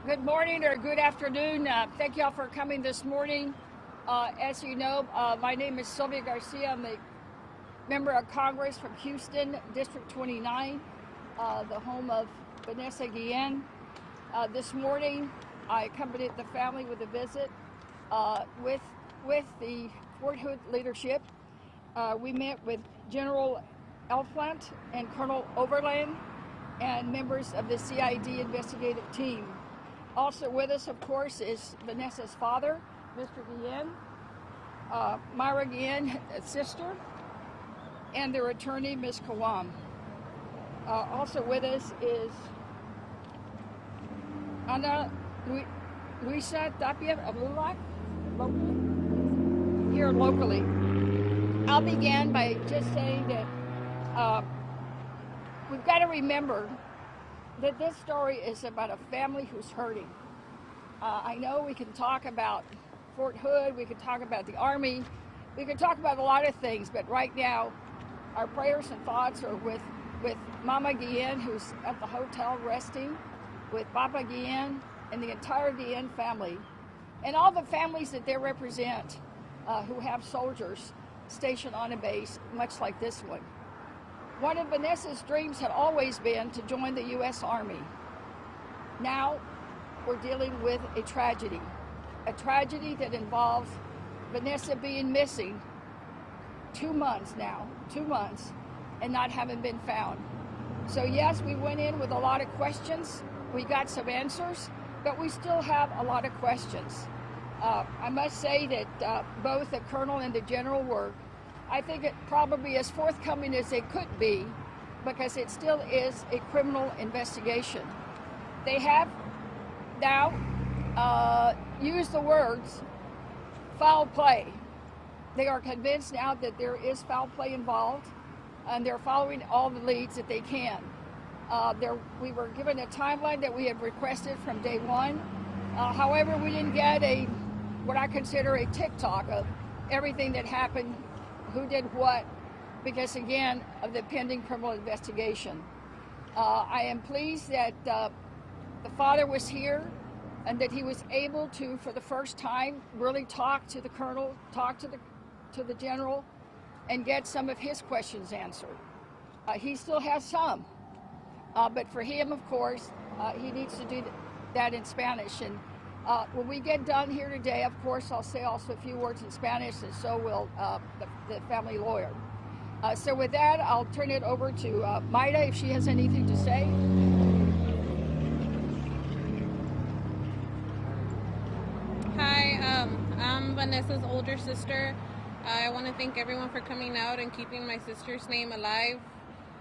Good morning or good afternoon. Thank y'all for coming this morning. As you know, my name is Sylvia Garcia. I'm the member of Congress from Houston, District 29, the home of Vanessa Guillen. This morning, I accompanied the family with a visit with the Fort Hood leadership. We met with General Elflant and Colonel Overland and members of the CID investigative team. Also with us, of course, is Vanessa's father, Mr. Guillen, Myra Guillen, sister, and their attorney, Ms. Kawam. Also with us is Ana Luisa Tapia of LULAC, here locally. I'll begin by just saying that we've got to remember that this story is about a family who's hurting. I know we can talk about Fort Hood, we can talk about the Army, we can talk about a lot of things, but right now our prayers and thoughts are with Mama Guillen, who's at the hotel resting, with Papa Guillen and the entire Guillen family, and all the families that they represent who have soldiers stationed on a base much like this one. One of Vanessa's dreams had always been to join the U.S. Army. Now we're dealing with a tragedy that involves Vanessa being missing 2 months now, 2 months, and not having been found. So yes, we went in with a lot of questions. We got some answers, but we still have a lot of questions. I must say that both the colonel and the general were, I think, it probably as forthcoming as they could be, because it still is a criminal investigation. They have now used the words foul play. They are convinced now that there is foul play involved, and they're following all the leads that they can. We were given a timeline that we have requested from day one. However, we didn't get what I consider a TikTok of everything that happened, who did what, because again of the pending criminal investigation. I am pleased that the father was here and that he was able to, for the first time, really talk to the colonel, talk to the general, and get some of his questions answered. He still has some, but for him, of course, he needs to do that in Spanish. And when we get done here today, of course, I'll say also a few words in Spanish, and so will the family lawyer. So with that, I'll turn it over to Maida if she has anything to say. Hi, I'm Vanessa's older sister. I want to thank everyone for coming out and keeping my sister's name alive.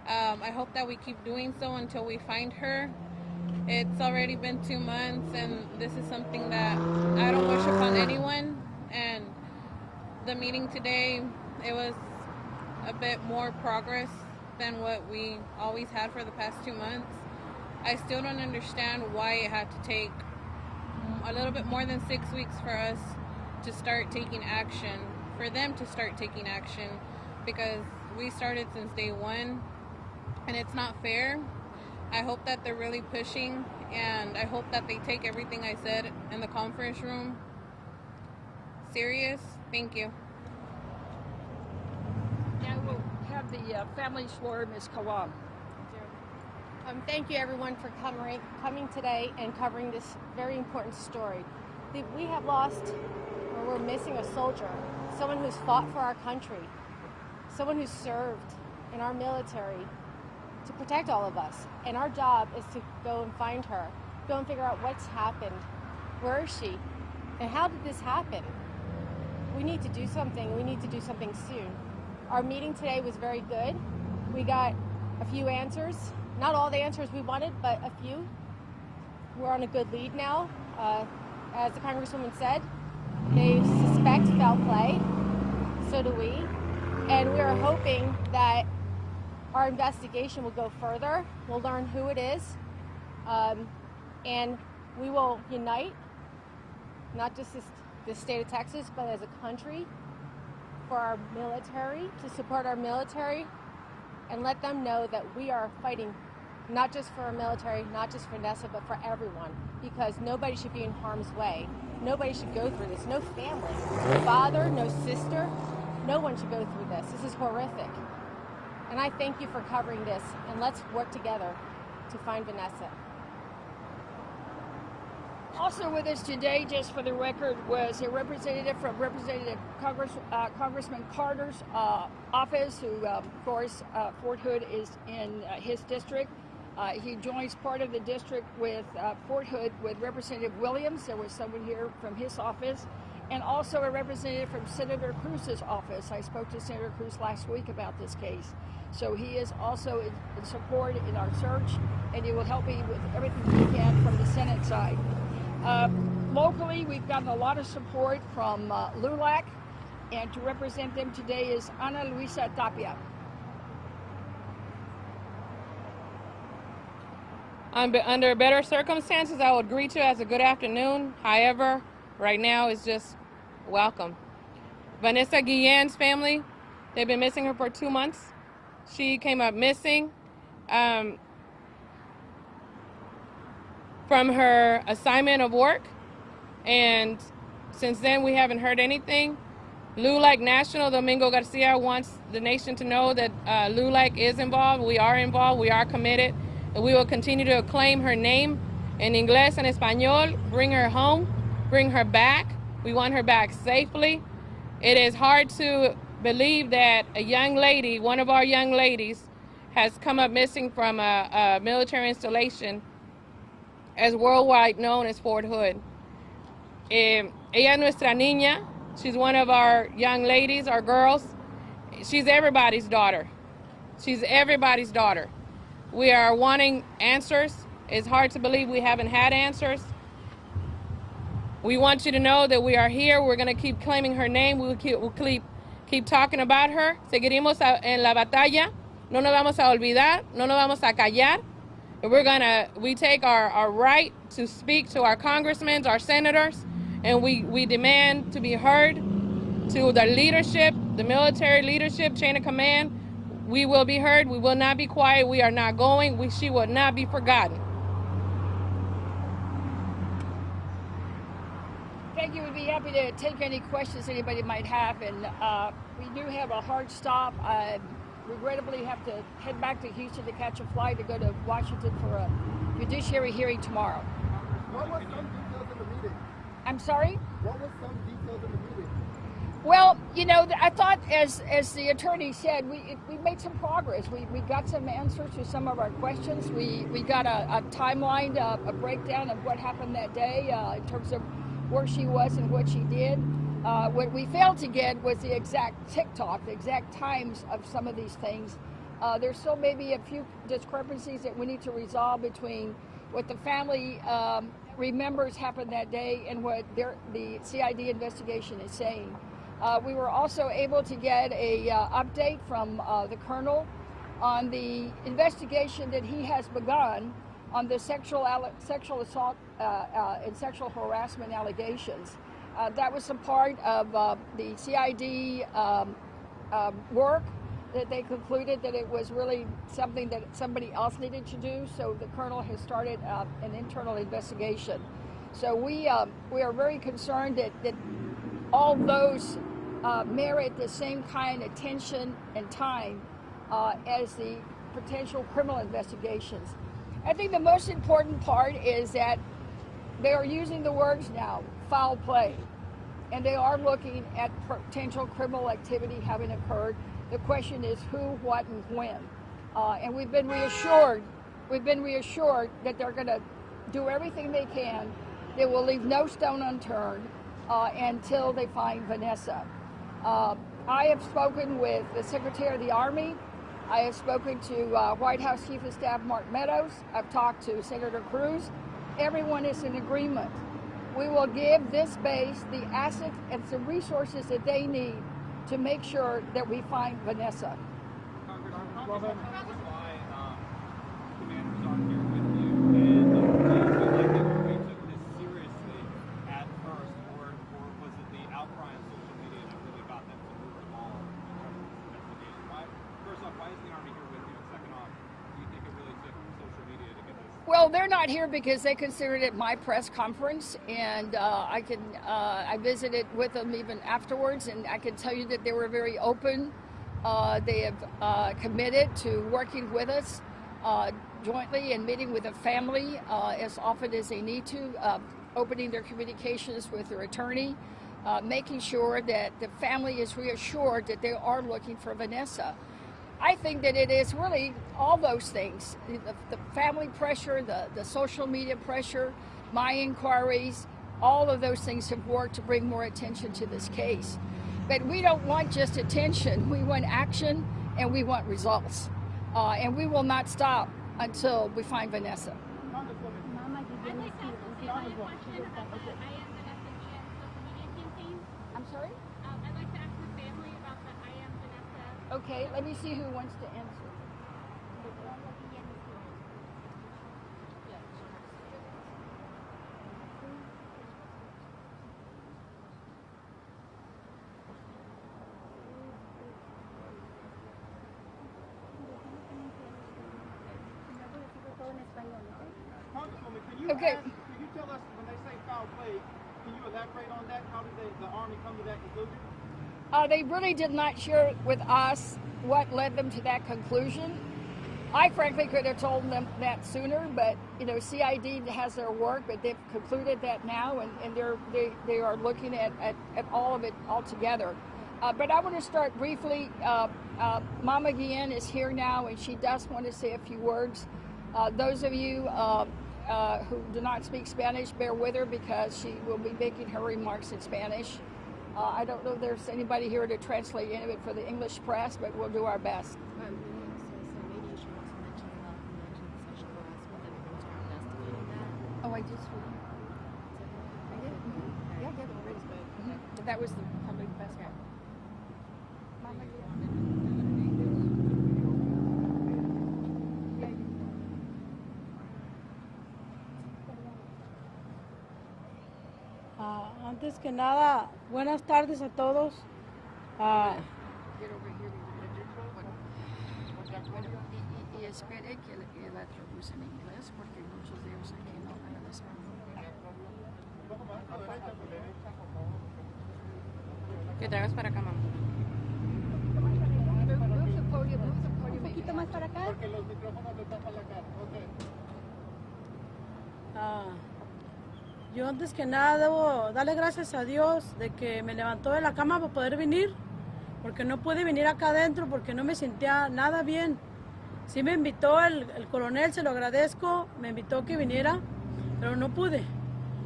I hope that we keep doing so until we find her. It's already been 2 months, and this is something that I don't wish upon anyone. And the meeting today, it was a bit more progress than what we always had for the past 2 months. I still don't understand why it had to take a little bit more than 6 weeks for us to start taking action, for them to start taking action, because we started since day one, and it's not fair. I hope that they're really pushing, and I hope that they take everything I said in the conference room serious. Thank you. Now we'll have the family's lawyer, Ms. Kawam. Thank you, everyone, for coming today and covering this very important story. We have lost, or we're missing, a soldier, someone who's fought for our country, someone who's served in our military to protect all of us. And our job is to go and find her, go and figure out what's happened, where is she, and how did this happen? We need to do something. We need to do something soon. Our meeting today was very good. We got a few answers. Not all the answers we wanted, but a few. We're on a good lead now. As the Congresswoman said, they suspect foul play. So do we. And we are hoping that our investigation will go further. We'll learn who it is. And we will unite, not just the state of Texas, but as a country, for our military, to support our military, and let them know that we are fighting not just for our military, not just for Vanessa, but for everyone, because nobody should be in harm's way. Nobody should go through this. No family, no father, no sister, no one should go through this. This is horrific. And I thank you for covering this, and let's work together to find Vanessa. Also with us today, just for the record, was a representative from Congressman Carter's office, who, of course, Fort Hood is in his district. He joins part of the district with Fort Hood with Representative Williams. There was someone here from his office, and also a representative from Senator Cruz's office. I spoke to Senator Cruz last week about this case. So he is also in support in our search, and he will help me with everything he can from the Senate side. Locally, we've gotten a lot of support from LULAC, and to represent them today is Ana Luisa Tapia. Under better circumstances, I would greet you as a good afternoon. However, right now it's just welcome. Vanessa Guillen's family, they've been missing her for 2 months. She came up missing from her assignment of work, and since then we haven't heard anything. LULAC National, Domingo Garcia, wants the nation to know that LULAC is involved. We are involved. We are committed. And we will continue to claim her name in English and Espanol, bring her home, bring her back. We want her back safely. It is hard to believe that a young lady, one of our young ladies, has come up missing from a military installation as worldwide known as Fort Hood. Ella es nuestra niña. She's one of our young ladies, our girls. She's everybody's daughter. She's everybody's daughter. We are wanting answers. It's hard to believe we haven't had answers. We want you to know that we are here. We're going to keep claiming her name. We'll keep talking about her. Seguiremos en la batalla. No nos vamos a olvidar. No nos vamos a callar. We take our right to speak to our congressmen, our senators, and we demand to be heard. To the leadership, the military leadership, chain of command, we will be heard. We will not be quiet. We are not going. She will not be forgotten. Thank you. We'd be happy to take any questions anybody might have. And we do have a hard stop. I regrettably have to head back to Houston to catch a flight to go to Washington for a judiciary hearing tomorrow. What was some details in the meeting? I'm sorry? What was some details in the meeting? Well, you know, I thought, as the attorney said, we made some progress. We got some answers to some of our questions. We got a timeline, a breakdown of what happened that day in terms of where she was and what she did. What we failed to get was the exact TikTok, the exact times of some of these things. There's still maybe a few discrepancies that we need to resolve between what the family remembers happened that day and what the CID investigation is saying. We were also able to get a update from the colonel on the investigation that he has begun on the sexual assault and sexual harassment allegations. That was some part of the CID work that they concluded that it was really something that somebody else needed to do. So the colonel has started an internal investigation. So we are very concerned that all those merit the same kind of attention and time as the potential criminal investigations. I think the most important part is that they are using the words now, foul play, and they are looking at potential criminal activity having occurred. The question is who, what, and when. And we've been reassured that they're going to do everything they can. They will leave no stone unturned until they find Vanessa. I have spoken with the Secretary of the Army. I have spoken to White House Chief of Staff Mark Meadows. I've talked to Senator Cruz. Everyone is in agreement. We will give this base the assets and some resources that they need to make sure that we find Vanessa. Congressman, why commanders aren't here with you, and do you feel like that we took this seriously at first, or was it the outcry on social media that really got them to move the ball in terms of this investigation? First off, why isn't the Army here with you? And second off, do you think it really took social media they're not here because they considered it my press conference, and I visited with them even afterwards, and I can tell you that they were very open. They have committed to working with us jointly and meeting with the family as often as they need to, opening their communications with their attorney, making sure that the family is reassured that they are looking for Vanessa. I think that it is really all those things, the family pressure, the social media pressure, my inquiries, all of those things have worked to bring more attention to this case. But we don't want just attention, we want action and we want results. And we will not stop until we find Vanessa. I'd like to ask the family a question about the I Am Vanessa GN social media campaign. I'm sorry? I'd like to ask the family about the I Am Vanessa. Okay, let me see who wants to answer. Congresswoman, can you Okay. can you tell us when they say foul play, can you elaborate on that? How did the Army come to that conclusion? They really did not share with us what led them to that conclusion. I frankly could have told them that sooner, but CID has their work, but they've concluded that now, and they are looking at all of it all together. But I want to start briefly. Mama Guillen is here now, and she does want to say a few words. Those of you who do not speak Spanish, bear with her because she will be making her remarks in Spanish. I don't know if there's anybody here to translate any of it for the English press, but we'll do our best. Maybe you should also mention about the sexual harassment that we're investigating that. Oh, I just. I did? Yeah, but that was the public press. Mama Antes que nada, buenas tardes a todos. Y espere que la traduce en inglés porque muchos de ellos aquí no hablan español. Que te hagas para acá, mamá. Move the podium, Un poquito más para acá. Porque los micrófonos le tapan la cara. Yo antes que nada debo darle gracias a Dios de que me levantó de la cama para poder venir, porque no pude venir acá adentro porque no me sentía nada bien. Sí me invitó el coronel, se lo agradezco, me invitó que viniera, pero no pude.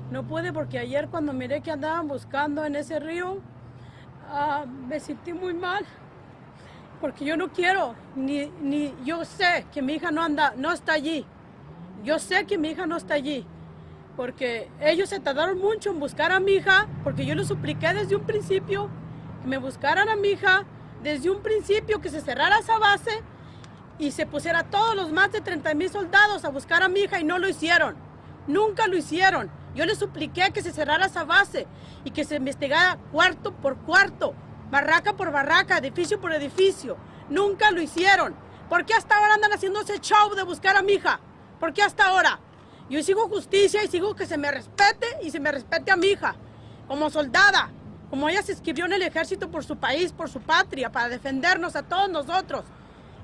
No pude porque ayer cuando miré que andaban buscando en ese río, me sentí muy mal, porque yo no quiero, ni yo sé que mi hija no está allí. Yo sé que mi hija no está allí. Porque ellos se tardaron mucho en buscar a mi hija, porque yo les supliqué desde un principio que me buscaran a mi hija, desde un principio que se cerrara esa base y se pusiera todos los más de 30,000 soldados a buscar a mi hija y no lo hicieron. Nunca lo hicieron. Yo les supliqué que se cerrara esa base y que se investigara cuarto por cuarto, barraca por barraca, edificio por edificio. Nunca lo hicieron. ¿Por qué hasta ahora andan haciendo ese show de buscar a mi hija? ¿Por qué hasta ahora? Yo sigo justicia y sigo que se me respete y se me respete a mi hija, como soldada, como ella se inscribió en el ejército por su país, por su patria, para defendernos a todos nosotros.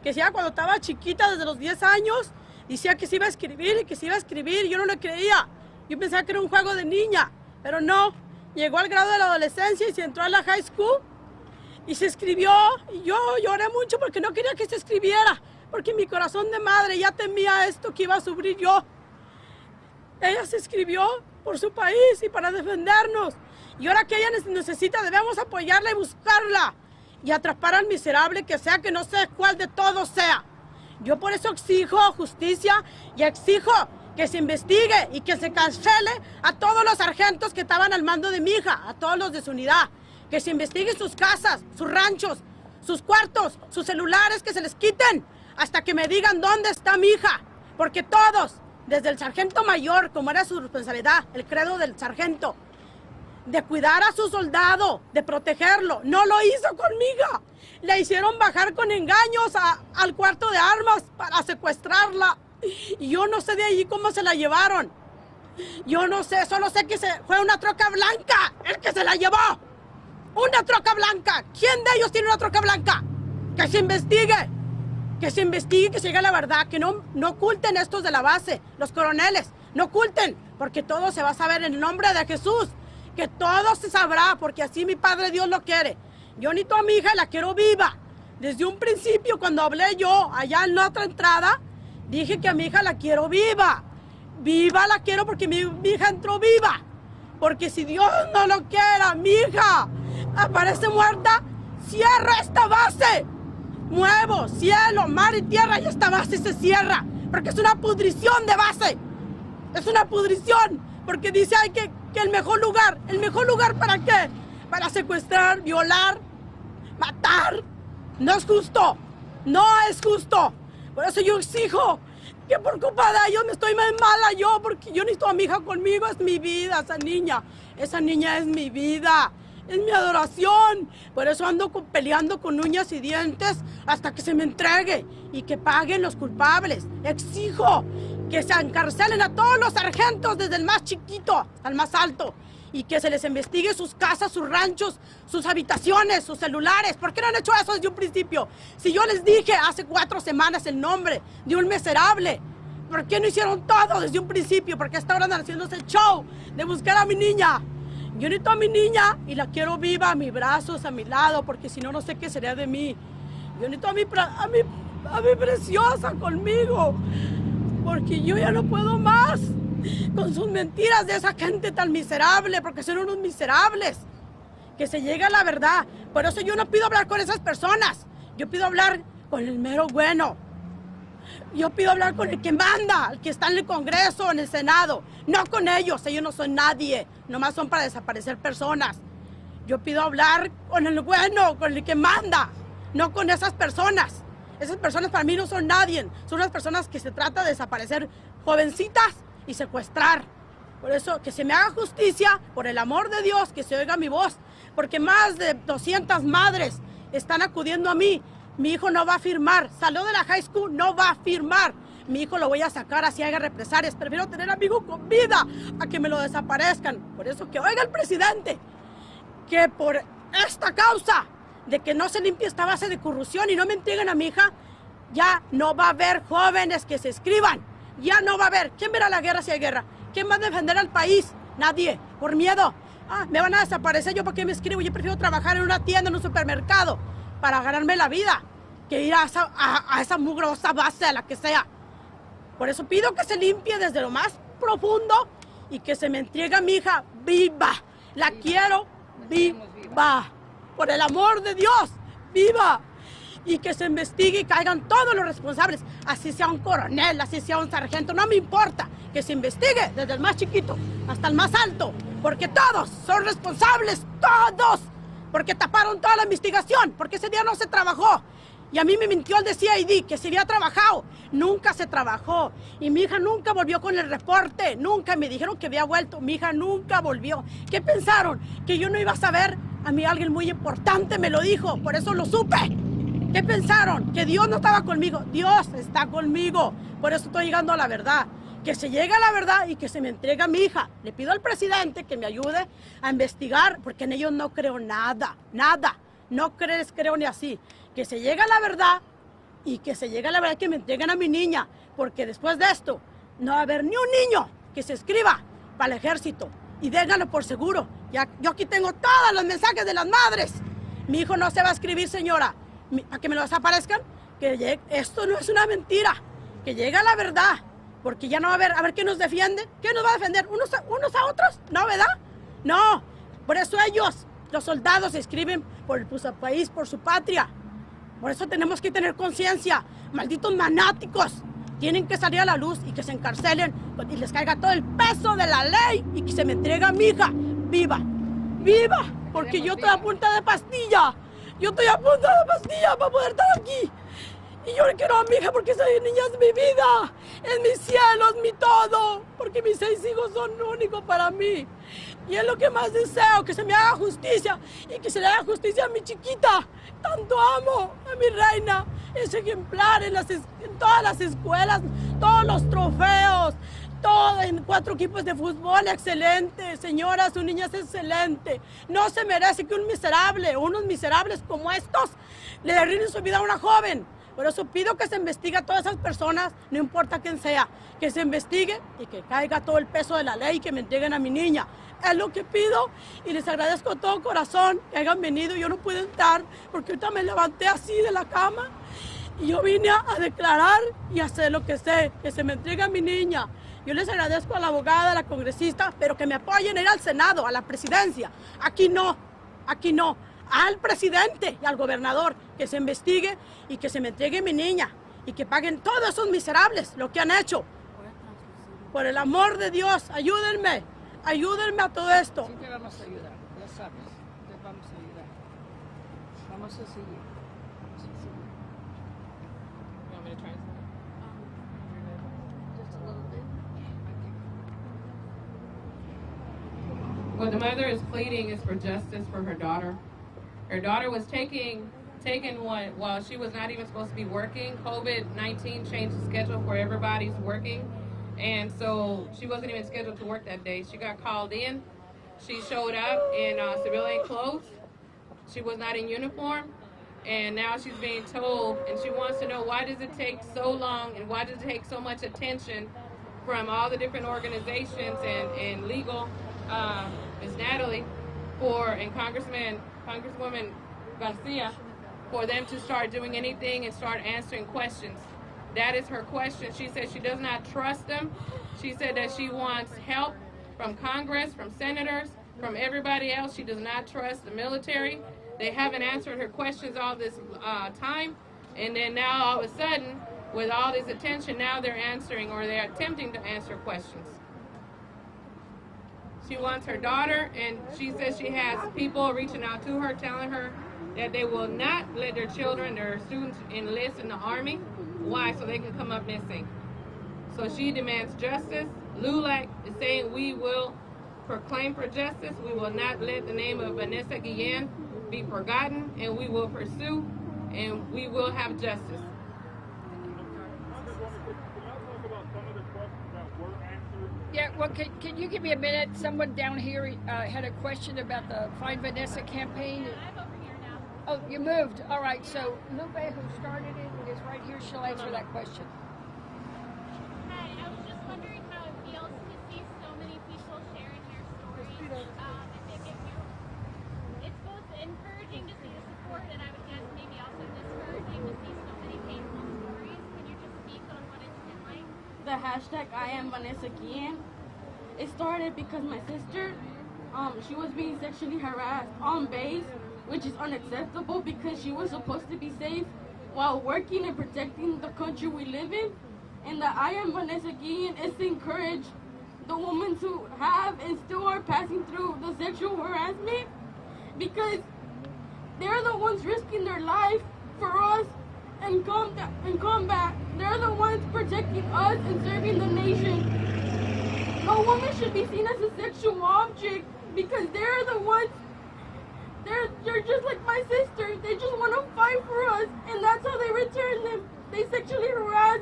Que decía cuando estaba chiquita, desde los 10 años, decía que se iba a escribir y que se iba a escribir, y yo no le creía. Yo pensaba que era un juego de niña, pero no. Llegó al grado de la adolescencia y se entró a la high school y se escribió, y yo lloré mucho porque no quería que se escribiera, porque mi corazón de madre ya temía esto que iba a sufrir yo. Ella se escribió por su país y para defendernos. Y ahora que ella necesita, debemos apoyarla y buscarla. Y atrapar al miserable que sea, que no sé cuál de todos sea. Yo por eso exijo justicia y exijo que se investigue y que se cancele a todos los sargentos que estaban al mando de mi hija, a todos los de su unidad. Que se investigue sus casas, sus ranchos, sus cuartos, sus celulares, que se les quiten hasta que me digan dónde está mi hija. Porque todos, desde el sargento mayor, como era su responsabilidad, el credo del sargento, de cuidar a su soldado, de protegerlo, no lo hizo conmigo. Le hicieron bajar con engaños al cuarto de armas para secuestrarla. Y yo no sé de ahí cómo se la llevaron. Yo no sé, solo sé que fue una troca blanca el que se la llevó. Una troca blanca. ¿Quién de ellos tiene una troca blanca? Que se investigue. Que se investigue, que se llegue a la verdad. Que no oculten estos de la base, los coroneles. No oculten, porque todo se va a saber en el nombre de Jesús. Que todo se sabrá, porque así mi Padre Dios lo quiere. Yo necesito a mi hija, la quiero viva. Desde un principio, cuando hablé yo allá en la otra entrada, dije que a mi hija la quiero viva. Viva la quiero porque mi hija entró viva. Porque si Dios no lo quiera, mi hija aparece muerta, cierra esta base. Muevo cielo, mar y tierra y esta base se cierra. Porque es una pudrición de base. Es una pudrición. Porque dice ay, que el mejor lugar ¿para qué? Para secuestrar, violar, matar. No es justo. No es justo. Por eso yo exijo que por culpa de ellos me estoy más mala yo, porque yo necesito a mi hija conmigo, es mi vida, esa niña es mi vida, es mi adoración. Por eso ando peleando con uñas y dientes hasta que se me entregue y que paguen los culpables. Exijo que se encarcelen a todos los sargentos, desde el más chiquito al más alto, y que se les investigue sus casas, sus ranchos, sus habitaciones, sus celulares. ¿Por qué no han hecho eso desde un principio? Si yo les dije hace 4 semanas el nombre de un miserable, ¿por qué no hicieron todo desde un principio? Porque hasta ahora andan haciendo ese show de buscar a mi niña. Yo necesito a mi niña y la quiero viva a mis brazos, a mi lado, porque si no, no sé qué sería de mí. Yo necesito a mi preciosa conmigo, porque yo ya no puedo más con sus mentiras de esa gente tan miserable, porque son unos miserables. Que se llegue a la verdad. Por eso yo no pido hablar con esas personas. Yo pido hablar con el mero bueno. Yo pido hablar con el que manda, el que está en el Congreso, en el Senado. No con ellos no son nadie. Nomás son para desaparecer personas. Yo pido hablar con el bueno, con el que manda. No con esas personas. Esas personas para mí no son nadie. Son unas personas que se trata de desaparecer jovencitas y secuestrar. Por eso, que se me haga justicia, por el amor de Dios, que se oiga mi voz, porque más de 200 madres están acudiendo a mí. Mi hijo no va a firmar, salió de la high school, no va a firmar. Mi hijo lo voy a sacar así haga represalias. Prefiero tener a mi hijo con vida a que me lo desaparezcan. Por eso que oiga el presidente, que por esta causa de que no se limpie esta base de corrupción y no me entreguen a mi hija, ya no va a haber jóvenes que se escriban. Ya no va a haber. ¿Quién verá la guerra si hay guerra? ¿Quién va a defender al país? Nadie. Por miedo. Me van a desaparecer. ¿Yo para qué me escribo? Yo prefiero trabajar en una tienda, en un supermercado, para ganarme la vida, que ir a esa mugrosa base, a la que sea. Por eso pido que se limpie desde lo más profundo y que se me entregue a mi hija viva. La quiero viva. Por el amor de Dios, viva. Y que se investigue y caigan todos los responsables, así sea un coronel, así sea un sargento, no me importa, que se investigue desde el más chiquito hasta el más alto, porque todos son responsables, todos, porque taparon toda la investigación, porque ese día no se trabajó. Y a mí me mintió el de CID que se había trabajado, nunca se trabajó, y mi hija nunca volvió con el reporte, nunca, me dijeron que había vuelto, mi hija nunca volvió. ¿Qué pensaron? ¿Que yo no iba a saber? A mí alguien muy importante me lo dijo, por eso lo supe. ¿Qué pensaron? ¿Que Dios no estaba conmigo? Dios está conmigo. Por eso estoy llegando a la verdad. Que se llegue a la verdad y que se me entregue a mi hija. Le pido al presidente que me ayude a investigar, porque en ellos no creo nada, nada. No creo ni así. Que se llegue a la verdad y que se llegue a la verdad que me entreguen a mi niña. Porque después de esto no va a haber ni un niño que se escriba para el ejército. Y déganlo por seguro. Yo aquí tengo todos los mensajes de las madres. Mi hijo no se va a escribir, señora. Para que me lo desaparezcan, esto no es una mentira, que llegue a la verdad, porque ya no va a ver quién nos defiende, quién nos va a defender, unos a otros, ¿no, verdad? No, por eso ellos, los soldados, se escriben por su país, por su patria. Por eso tenemos que tener conciencia, malditos manáticos, tienen que salir a la luz y que se encarcelen y les caiga todo el peso de la ley y que se me entregue a mi hija viva, viva, porque yo estoy a punta de pastilla. Yo estoy a punto de pastilla para poder estar aquí. Y yo quiero a mi hija porque esa niña es mi vida, es mi cielo, es mi todo, porque mis 6 hijos son únicos para mí. Y es lo que más deseo, que se me haga justicia y que se le haga justicia a mi chiquita. Tanto amo a mi reina, es ejemplar en todas las escuelas, todos los trofeos, todo en 4 equipos de fútbol, excelente. Señora, su niña es excelente. No se merece que unos miserables como estos, le arruinen su vida a una joven. Por eso pido que se investigue a todas esas personas, no importa quién sea, que se investigue y que caiga todo el peso de la ley y que me entreguen a mi niña. Es lo que pido y les agradezco de todo corazón que hayan venido. Yo no pude entrar porque ahorita me levanté así de la cama y yo vine a declarar y a hacer lo que sé, que se me entregue a mi niña. Yo les agradezco a la abogada, a la congresista, pero que me apoyen a ir al Senado, a la presidencia. Aquí no, al presidente y al gobernador, que se investigue y que se me entregue mi niña y que paguen todos esos miserables lo que han hecho. Por el amor de Dios, ayúdenme a todo esto. Sí te vamos a ayudar, ya sabes, te vamos a ayudar. Vamos a seguir. You want me to try something? Just a little bit. What the mother is pleading is for justice for her daughter. Her daughter was taken while she was not even supposed to be working. COVID-19 changed the schedule for everybody's working. And so she wasn't even scheduled to work that day. She got called in. She showed up in civilian clothes. She was not in uniform. And now she's being told, and she wants to know, why does it take so long and why does it take so much attention from all the different organizations and legal, Ms. Natalie, and Congresswoman Garcia, for them to start doing anything and start answering questions. That is her question. She said she does not trust them. She said that she wants help from Congress, from senators, from everybody else. She does not trust the military. They haven't answered her questions all this time. And then now all of a sudden, with all this attention, now they're answering, or they're attempting to answer questions. She wants her daughter, and she says she has people reaching out to her, telling her that they will not let their children, their students, enlist in the Army. Why? So they can come up missing. So she demands justice. LULAC is saying we will proclaim for justice. We will not let the name of Vanessa Guillen be forgotten, and we will pursue, and we will have justice. Yeah, well, can you give me a minute? Someone down here had a question about the Find Vanessa campaign. I'm over here now. Oh, you moved. All right, so Lupe, who started it, is right here. She'll answer that question. Hi, I was just wondering how it feels to see so many people sharing your stories. I think it's both encouraging to see the support, and I would guess maybe also discouraging to see so many painful stories. Can you just speak on what it's been like? The hashtag I am Vanessa Guillen. It started because my sister, she was being sexually harassed on base, which is unacceptable because she was supposed to be safe while working and protecting the country we live in. And the I am Vanessa Guillen is to encourage the women who have and still are passing through the sexual harassment, because they're the ones risking their life for us in combat. They're the ones protecting us and serving the nation. No woman should be seen as a sexual object, because they're the ones, they're just like my sister. They just want to fight for us, and that's how they return them. They sexually harass,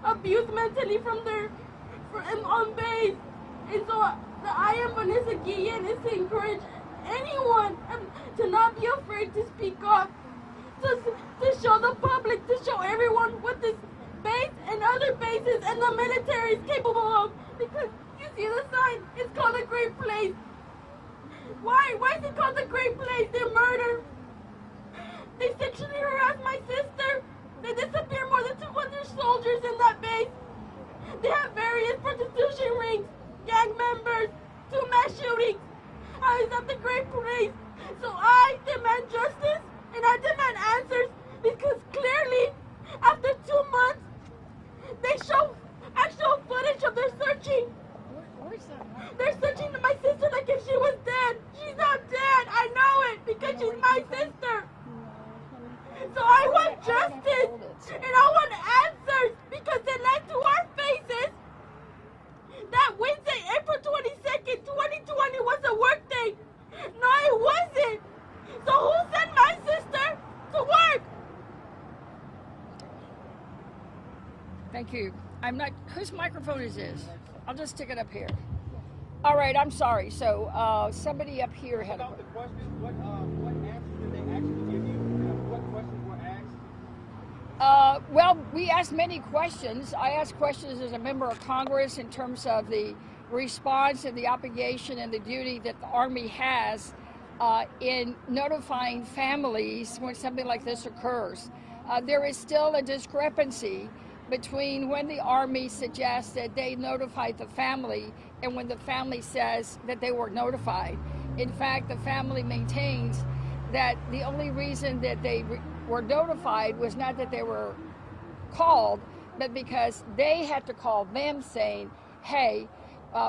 abuse mentally on base. And so the I am Vanessa Guillen is to encourage anyone to not be afraid to speak up, to show the public, to show everyone what this base and other bases and the military is capable of. Because you see the sign, it's called a great place. Why? Why is it called a great place? They murder. They sexually harass my sister. They disappear more than 200 soldiers in that base. They have various prostitution rings, gang members, 2 mass shootings. How is that the great place? So I demand justice and I demand answers, because clearly, after 2 months, they show actual footage of their searching. Where's that? They're searching my sister like if she was dead. She's not dead. I know it because she's my sister. So I want justice, and I'm not, whose microphone is this? I'll just stick it up here. All right, I'm sorry. So somebody up here had About the questions, what answers did they actually give you? What questions were asked? Well, we asked many questions. I asked questions as a member of Congress in terms of the response and the obligation and the duty that the Army has in notifying families when something like this occurs. There is still a discrepancy between when the Army suggests that they notified the family and when the family says that they were notified. In fact, the family maintains that the only reason that they were notified was not that they were called, but because they had to call them saying, hey,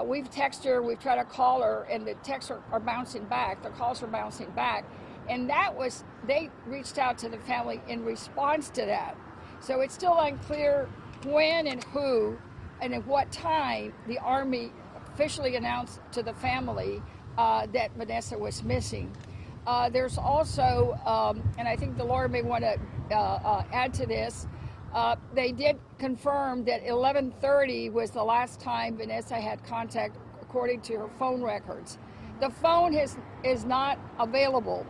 we've texted her, we've tried to call her, and the texts are bouncing back, the calls are bouncing back. And that was, they reached out to the family in response to that. So it's still unclear when and who and at what time the Army officially announced to the family that Vanessa was missing. There's also, and I think the lawyer may want to add to this, they did confirm that 11:30 was the last time Vanessa had contact according to her phone records. The phone is not available.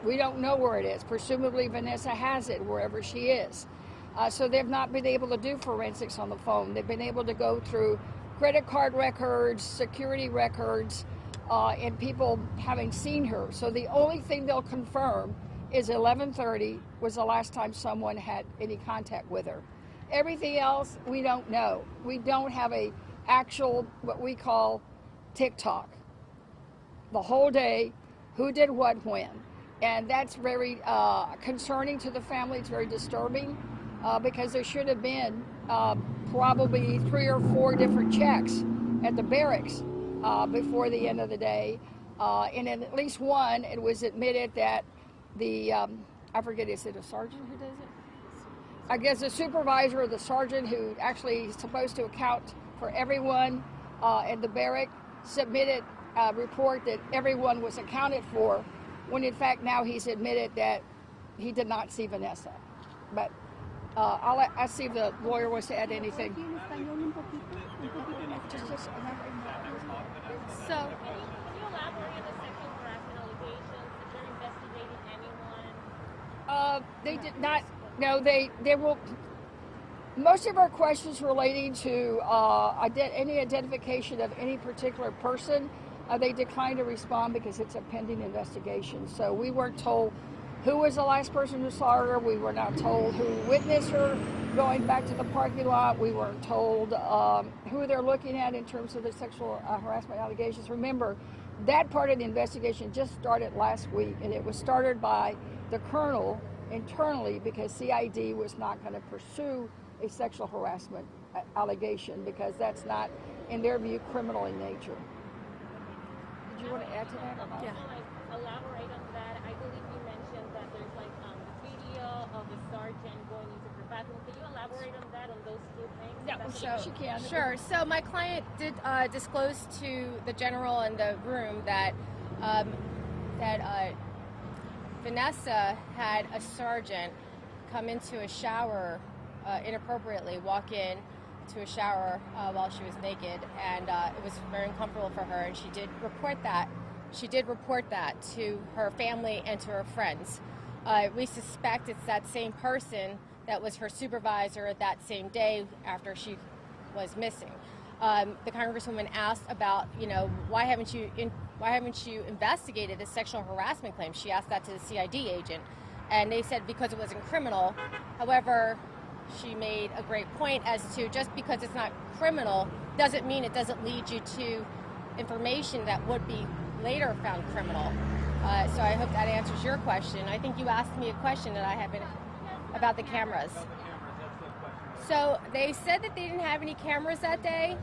We don't know where it is. Presumably Vanessa has it wherever she is. So they've not been able to do forensics on the phone. They've been able to go through credit card records, security records, and people having seen her. So the only thing they'll confirm is 11:30 was the last time someone had any contact with her. Everything else, we don't know. We don't have a actual, what we call TikTok. The whole day, who did what when. And that's very concerning to the family. It's very disturbing because there should have been probably 3 or 4 different checks at the barracks before the end of the day. And in at least one, it was admitted that the, I forget, is it a sergeant who does it? I guess the supervisor or the sergeant who actually is supposed to account for everyone in the barrack submitted a report that everyone was accounted for, when in fact now he's admitted that he did not see Vanessa. But I'll see if the lawyer wants to add anything. So, can you elaborate on the sexual harassment allegations? If they're investigating anyone? They did not. No, they will. Most of our questions relating to any identification of any particular person, they declined to respond because it's a pending investigation. So we weren't told who was the last person who saw her. We were not told who witnessed her going back to the parking lot. We weren't told who they're looking at in terms of the sexual harassment allegations. Remember, that part of the investigation just started last week, and it was started by the colonel internally because CID was not going to pursue a sexual harassment allegation because that's not, in their view, criminal in nature. Did you want to add to that? Yeah. Elaborate on that. I believe you mentioned that there's the video of the sergeant going into her bathroom. Can you elaborate on that, on those 2 things? Yeah, she can. Sure. So my client did disclose to the general in the room that Vanessa had a sergeant come into a shower inappropriately, walk in to a shower while she was naked, and it was very uncomfortable for her, and she did report that. She did report that to her family and to her friends. We suspect it's that same person that was her supervisor that same day after she was missing. The Congresswoman asked about, why haven't you investigated this sexual harassment claim? She asked that to the CID agent, and they said because it wasn't criminal. However, she made a great point as to just because it's not criminal doesn't mean it doesn't lead you to information that would be later found criminal. So I hope that answers your question. I think you asked me a question that I haven't about the cameras. So they said that they didn't have any cameras that day.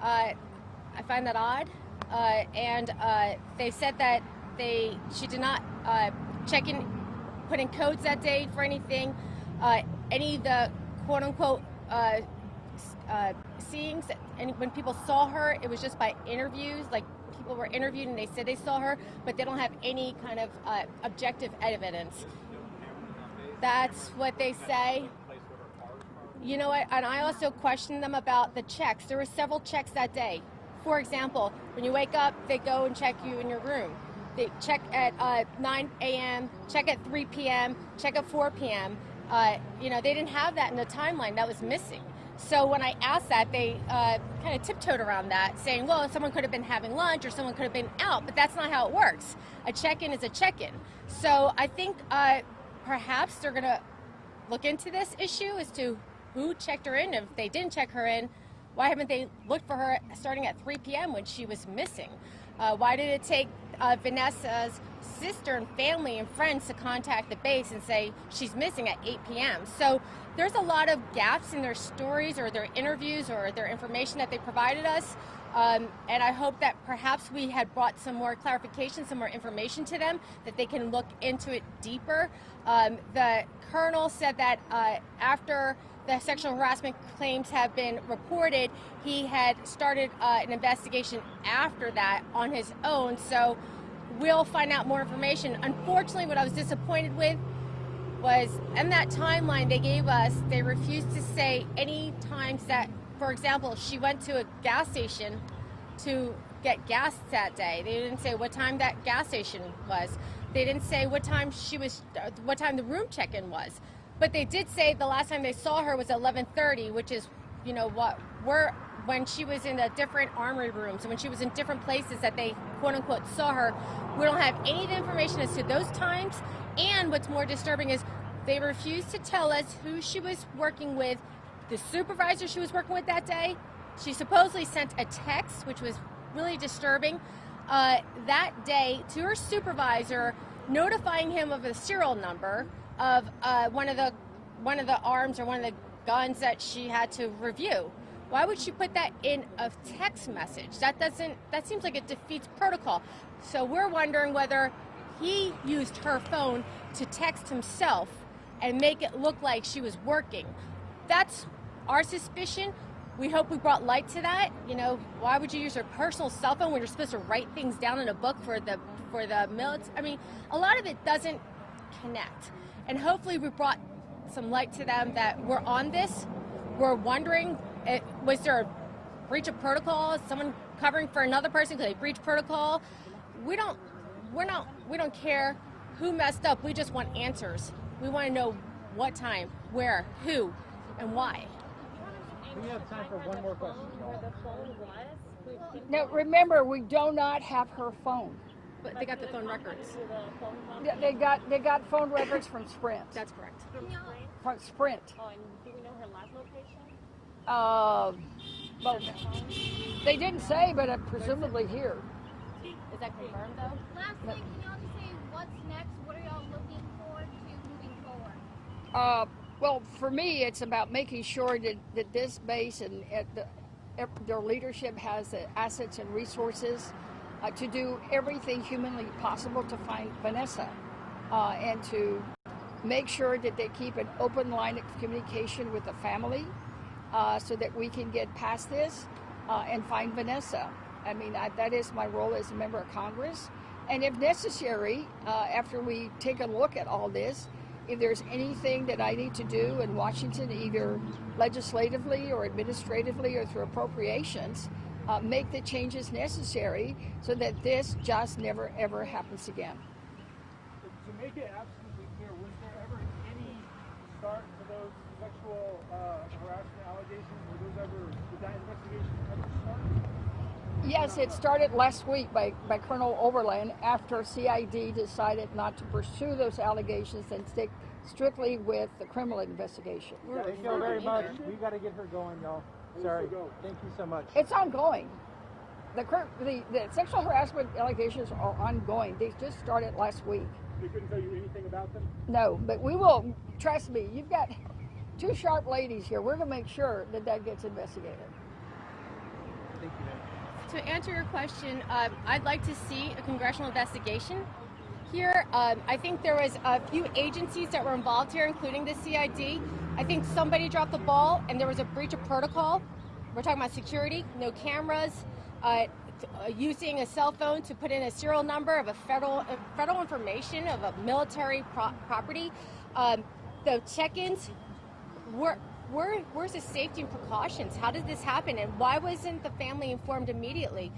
I find that odd. And they said that she did not put in codes that day for anything. Any of the quote-unquote seeings, and when people saw her, it was just by interviews, like people were interviewed and they said they saw her, but they don't have any kind of objective evidence. That's what they say. You know what? And I also questioned them about the checks. There were several checks that day. For example, when you wake up, they go and check you in your room. They check at 9 a.m., check at 3 p.m., check at 4 p.m. You know, they didn't have that in the timeline. That was missing. So when I asked that, they kind of tiptoed around that, saying, well, someone could have been having lunch or someone could have been out, but that's not how it works. A check-in is a check-in. So I think perhaps they're going to look into this issue as to who checked her in. If they didn't check her in, why haven't they looked for her starting at 3 p.m. when she was missing? Why did it take Vanessa's sister and family and friends to contact the base and say she's missing at 8 p.m.? So there's a lot of gaps in their stories or their interviews or their information that they provided us. And I hope that perhaps we had brought some more clarification, some more information to them, that they can look into it deeper. The colonel said that after the sexual harassment claims have been reported, he had started an investigation after that on his own. So we'll find out more information. Unfortunately, what I was disappointed with was in that timeline they gave us, they refused to say any times that, for example, she went to a gas station to get gas that day. They didn't say what time that gas station was. They didn't say what time the room check-in was. But they did say the last time they saw her was 11:30, which is, you know, when she was in the different armory rooms and when she was in different places that they quote unquote saw her. We don't have any of the information as to those times. And what's more disturbing is they refused to tell us who she was working with, the supervisor she was working with that day. She supposedly sent a text, which was really disturbing, that day to her supervisor, notifying him of a serial number of one of the arms or one of the guns that she had to review. Why would she put that in a text message? That seems like it defeats protocol. So we're wondering whether he used her phone to text himself and make it look like she was working. That's our suspicion. We hope we brought light to that. You know, why would you use your personal cell phone when you're supposed to write things down in a book for the military? I mean, a lot of it doesn't connect. And hopefully we brought some light to them that we're on this. We're wondering, was there a breach of protocol? Someone covering for another person because they breached protocol? We don't care who messed up. We just want answers. We want to know what time, where, who, and why. We have time for one more question. Now, remember, we do not have her phone. But they got the phone records. They got phone records from Sprint. That's correct. From Sprint. Oh, and do we know her last location? Well, they didn't say, but presumably here. Is that confirmed though? Lastly, can y'all just say what's next? What are y'all looking forward to moving forward? Well, for me, it's about making sure that this base and their leadership has the assets and resources to do everything humanly possible to find Vanessa and to make sure that they keep an open line of communication with the family so that we can get past this and find Vanessa. I mean, that is my role as a member of Congress. And if necessary, after we take a look at all this, if there's anything that I need to do in Washington, either legislatively or administratively or through appropriations, make the changes necessary so that this just never, ever happens again. To make it absolutely clear, was there ever any start to those sexual harassment allegations? Did that investigation ever start? Yes, it started last week by Colonel Oberlin after CID decided not to pursue those allegations and stick strictly with the criminal investigation. Thank you very much. We got to get her going, y'all. Sorry. Thank you so much. It's ongoing. The sexual harassment allegations are ongoing. They just started last week. They couldn't tell you anything about them? No, but we will. Trust me, you've got two sharp ladies here. We're going to make sure that gets investigated. Thank you, ma'am. To answer your question, I'd like to see a congressional investigation here. I think there was a few agencies that were involved here, including the CID. I think somebody dropped the ball and there was a breach of protocol. We're talking about security, no cameras, using a cell phone to put in a serial number of a federal information of a military property. The check-ins where's the safety and precautions? How did this happen, and why wasn't the family informed immediately?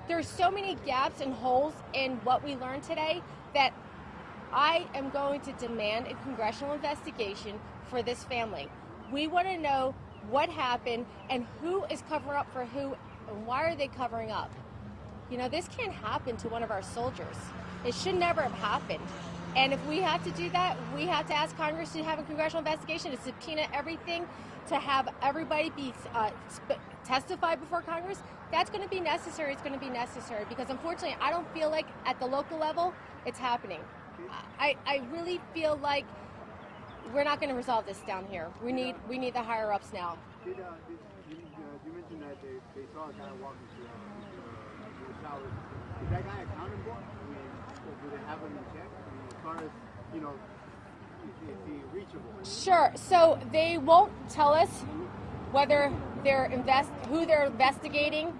There's so many gaps and holes in what we learned today that I am going to demand a congressional investigation for this family. We want to know what happened and who is covering up for who, and why are they covering up? You know, this can't happen to one of our soldiers. It should never have happened. And if we have to do that, we have to ask Congress to have a congressional investigation, to subpoena everything, to have everybody be testify before Congress. That's going to be necessary. It's going to be necessary because, unfortunately, I don't feel like at the local level it's happening. I really feel like we're not going to resolve this down here. We need the higher ups now. You mentioned that they saw a guy walking through the shower. Is that guy accounted for? I mean, do they have him in check? I mean, as far as, you know, is he reachable? Sure. So they won't tell us whether who they're investigating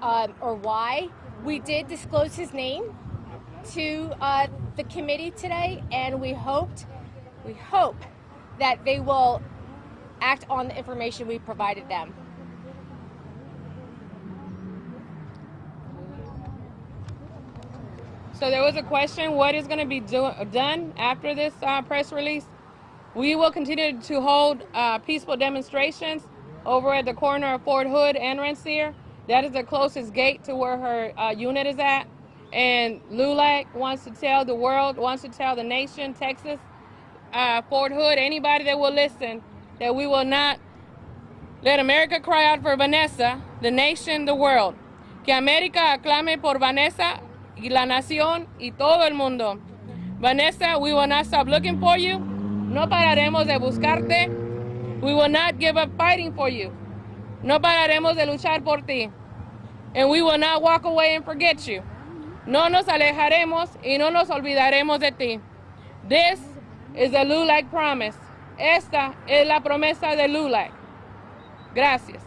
or why. We did disclose his name to the committee today, and we hope that they will act on the information we provided them. So there was a question, what is going to be done after this press release? We will continue to hold peaceful demonstrations over at the corner of Fort Hood and Rensselaer. That is the closest gate to where her unit is at. And LULAC wants to tell the world, wants to tell the nation, Texas, Fort Hood, anybody that will listen, that we will not let America cry out for Vanessa, the nation, the world. Que América aclame por Vanessa y la nación y todo el mundo. Vanessa, we will not stop looking for you. No pararemos de buscarte. We will not give up fighting for you. No pararemos de luchar por ti. And we will not walk away and forget you. No nos alejaremos y no nos olvidaremos de ti. This is a LULAC promise. Esta es la promesa de LULAC. Gracias.